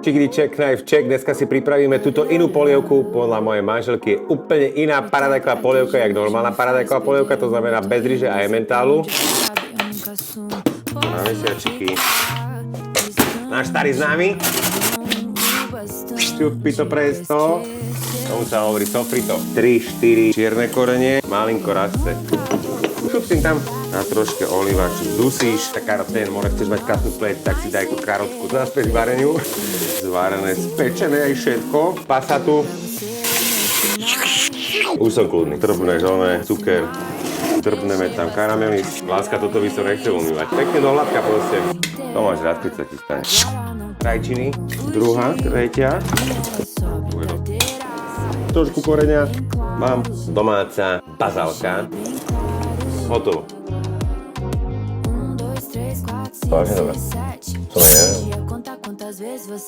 Čikdy check, knife check. Dneska si pripravíme túto inú polievku. Podľa mojej manželky je úplne iná paradajková polievka, jak normálna paradajková polievka, to znamená bez ryže a ementálu. Na mesiačiky. Náš starý známy. Šťupito presto. Tomu sa hovorí sofrito. 3-4 čierne korene, malinko raste. Šupcím tam na troške oliva, čo dusíš. Tak karotén, môže chceš mať kasnú pleť, tak si daj tú karotku naspäť k vareniu. Zvarené, spečené aj všetko. Pasatu. Už som kľudný. Trbné žolné, cuker. Trbneme tam karamely. Láska, toto by som nechcel umývať. Pekne do hladka proste. To máš rád, keď sa ti stane. Rajčiny, druhá, tretia. Trošku koreňa. Mám domáca bazálka. Hotovo. Vážne dobré. Som nevedel.